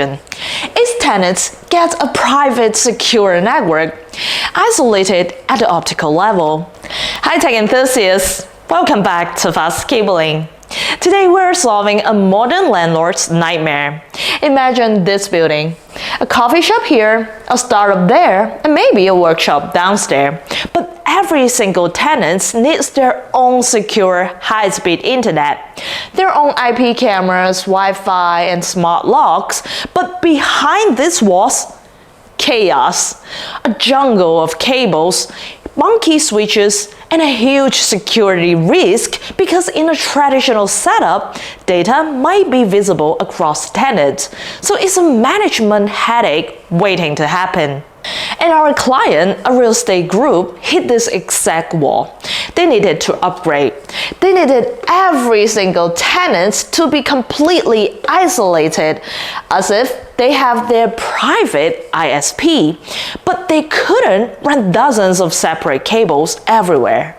Its tenants get a private secure network, isolated at the optical level. Hi tech enthusiasts, welcome back to Fast Cabling. Today we're solving a modern landlord's nightmare. Imagine this building. A coffee shop here, a startup there, and maybe a workshop downstairs. But every single tenant needs their own secure high-speed internet, their own IP cameras, Wi-Fi, and smart locks. But behind these walls, chaos. A jungle of cables, monkey switches, and a huge security risk because in a traditional setup, data might be visible across tenants. So it's a management headache waiting to happen. And our client, a real estate group, hit this exact wall. They needed to upgrade. They needed every single tenant to be completely isolated, as if they have their private ISP, but they couldn't run dozens of separate cables everywhere.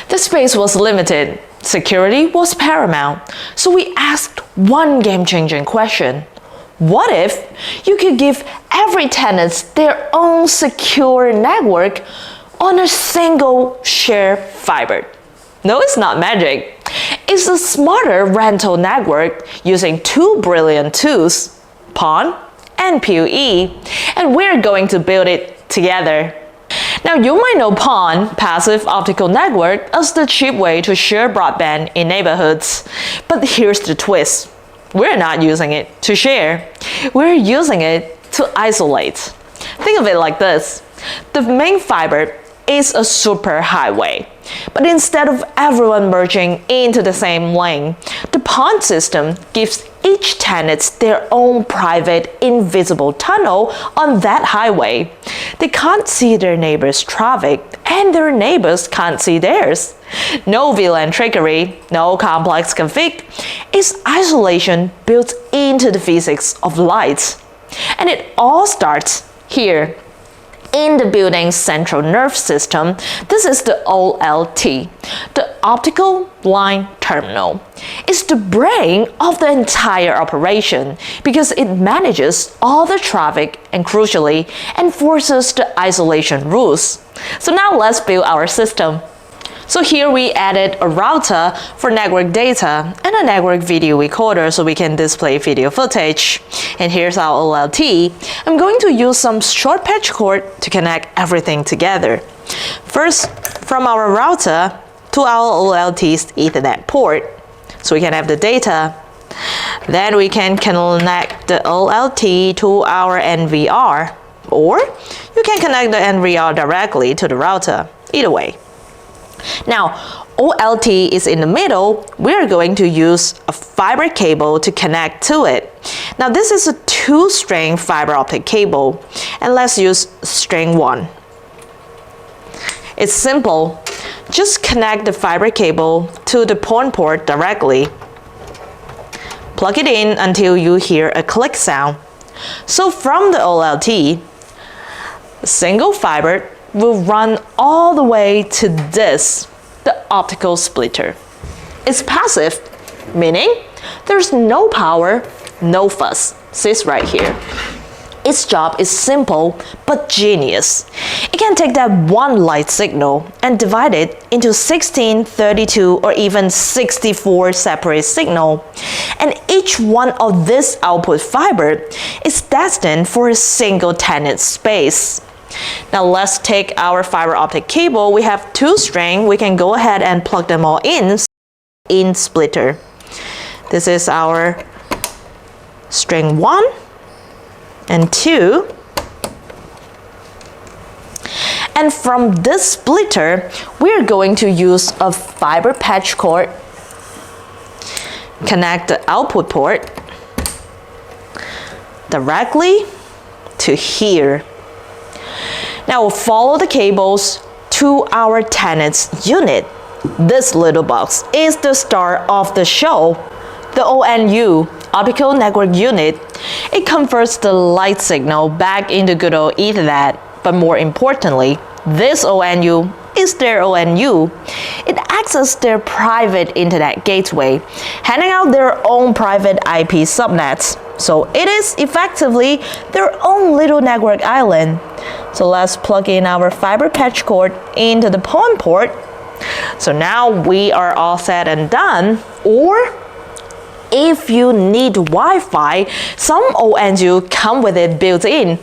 The space was limited. Security was paramount. So we asked one game-changing question. What if you could give every tenant their own secure network on a single shared fiber? No, it's not magic. It's a smarter rental network using two brilliant tools, PON and PoE, and we're going to build it together. Now you might know PON, Passive Optical Network, as the cheap way to share broadband in neighborhoods. But here's the twist. We're not using it to share. We're using it to isolate. Think of it like this. The main fiber is a superhighway. But instead of everyone merging into the same lane, the PON system gives each tenant their own private invisible tunnel on that highway. They can't see their neighbors' traffic, and their neighbors can't see theirs. No VLAN trickery, no complex config. It's isolation built into the physics of light. And it all starts here. In the building's central nerve system, this is the OLT, the Optical Line Terminal. It's the brain of the entire operation because it manages all the traffic and, crucially, enforces the isolation rules. So now let's build our system. So here we added a router for network data and a network video recorder so we can display video footage. And here's our OLT. I'm going to use some short patch cord to connect everything together. First, from our router to our OLT's Ethernet port, so we can have the data. Then we can connect the OLT to our NVR, or you can connect the NVR directly to the router, either way. Now, OLT is in the middle. We're going to use a fiber cable to connect to it. Now, this is a 2-string fiber optic cable, and let's use string 1. It's simple. Just connect the fiber cable to the PON port directly. Plug it in until you hear a click sound. So from the OLT, a single fiber will run all the way to this, the optical splitter. It's passive, meaning there's no power, no fuss. Sits right here. Its job is simple but genius. It can take that one light signal and divide it into 16, 32, or even 64 separate signals. And each one of this output fiber is destined for a single tenant space. Now let's take our fiber optic cable. We have 2 strings. We can go ahead and plug them all in splitter. This is our string 1 and 2. And from this splitter, we're going to use a fiber patch cord. Connect the output port directly to here. Now we'll follow the cables to our tenant's unit. This little box is the star of the show, the ONU, Optical Network Unit. It converts the light signal back into good old Ethernet, but more importantly, this ONU is their ONU. It acts as their private internet gateway, handing out their own private IP subnets. So it is effectively their own little network island. So let's plug in our fiber patch cord into the PON port. So now we are all set and done. Or if you need Wi-Fi, some ONU come with it built in,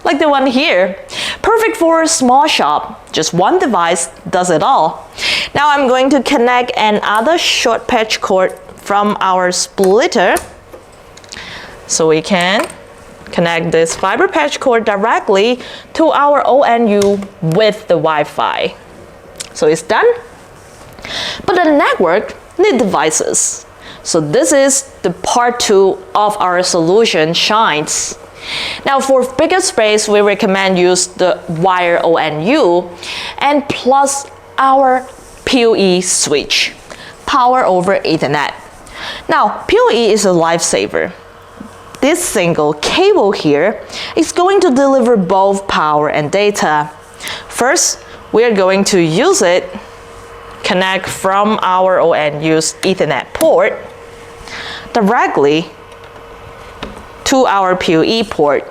like the one here. Perfect for a small shop. Just one device does it all. Now I'm going to connect another short patch cord from our splitter. So we can connect this fiber patch cord directly to our ONU with the Wi-Fi. So it's done. But the network needs devices. So this is the part 2 of our solution shines. Now for bigger space, we recommend use the wire ONU and plus our PoE switch, power over Ethernet. Now PoE is a lifesaver. This single cable here is going to deliver both power and data. First, we are going to use it, connect from our ONU's Ethernet port directly to our PoE port.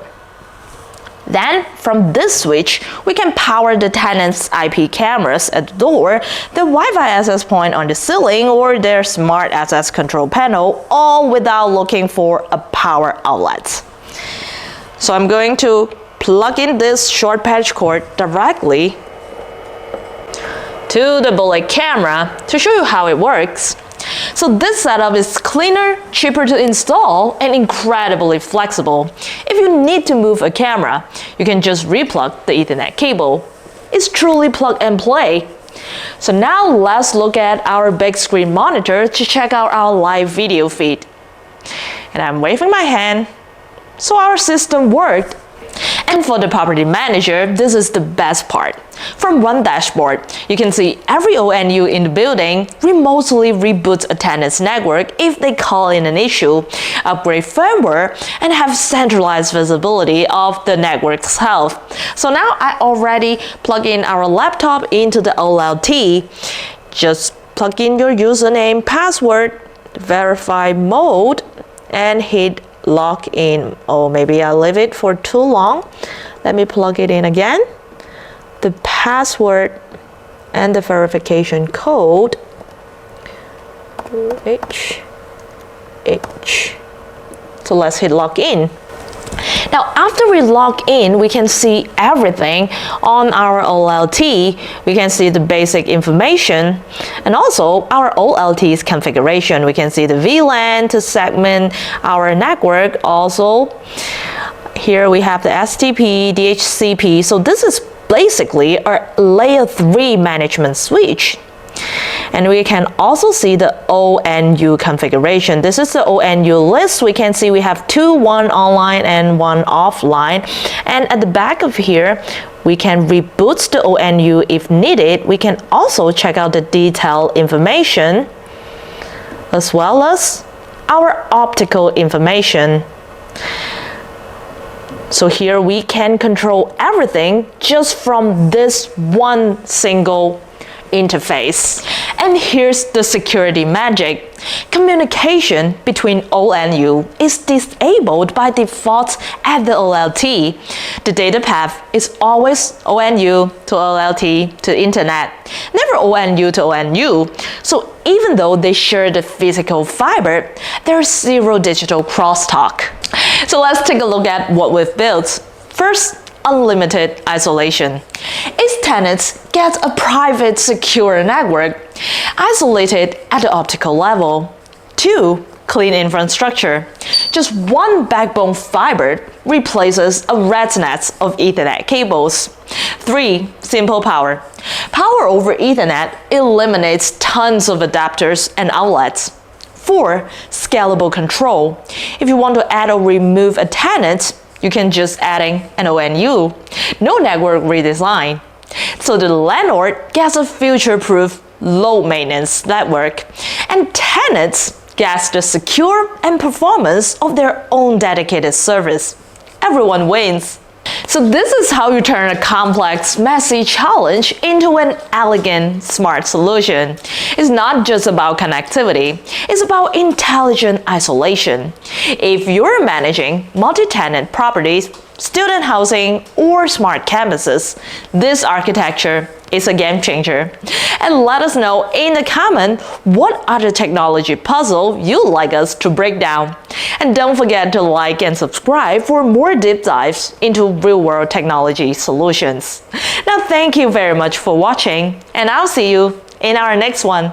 Then, from this switch, we can power the tenant's IP cameras at the door, the Wi-Fi access point on the ceiling, or their smart access control panel, all without looking for a power outlet. So I'm going to plug in this short patch cord directly to the bullet camera to show you how it works. So this setup is cleaner, cheaper to install, and incredibly flexible. If you need to move a camera, you can just replug the Ethernet cable. It's truly plug and play. So now let's look at our big screen monitor to check out our live video feed. And I'm waving my hand, so our system worked. And for the property manager, this is the best part. From one dashboard, you can see every ONU in the building remotely reboots a tenant's network if they call in an issue, upgrade firmware, and have centralized visibility of the network's health. So now I already plug in our laptop into the OLT. Just plug in your username, password, verify mode, and hit log in. Oh, maybe I leave it for too long. Let me plug it in again. The password and the verification code. H. So let's hit log in. Now, after we log in, we can see everything on our OLT. We can see the basic information and also our OLT's configuration. We can see the VLAN to segment our network. Also, here we have the STP, DHCP. So this is basically our layer 3 management switch. And we can also see the ONU configuration. This is the ONU list. We can see we have two, one online and one offline. And at the back of here, we can reboot the ONU if needed. We can also check out the detailed information as well as our optical information. So here we can control everything just from this one single interface. And here's the security magic. Communication between ONU is disabled by default at the OLT. The data path is always ONU to OLT to internet, never ONU to ONU. So even though they share the physical fiber, there's zero digital crosstalk. So let's take a look at what we've built. First, unlimited isolation. Its tenants get a private, secure network, isolated at the optical level. 2. Clean infrastructure. Just one backbone fiber replaces a rat net of Ethernet cables. 3. Simple power. Power over Ethernet eliminates tons of adapters and outlets. 4. Scalable control. If you want to add or remove a tenant, you can just adding an ONU. No network redesign. So the landlord gets a future-proof, low-maintenance network, and tenants gets the secure and performance of their own dedicated service. Everyone wins. So this is how you turn a complex, messy challenge into an elegant, smart solution. It's not just about connectivity, it's about intelligent isolation. If you're managing multi-tenant properties, student housing, or smart campuses, this architecture is a game changer. And let us know in the comment what other technology puzzle you'd like us to break down. And don't forget to like and subscribe for more deep dives into real-world technology solutions. Now, thank you very much for watching, and I'll see you in our next one.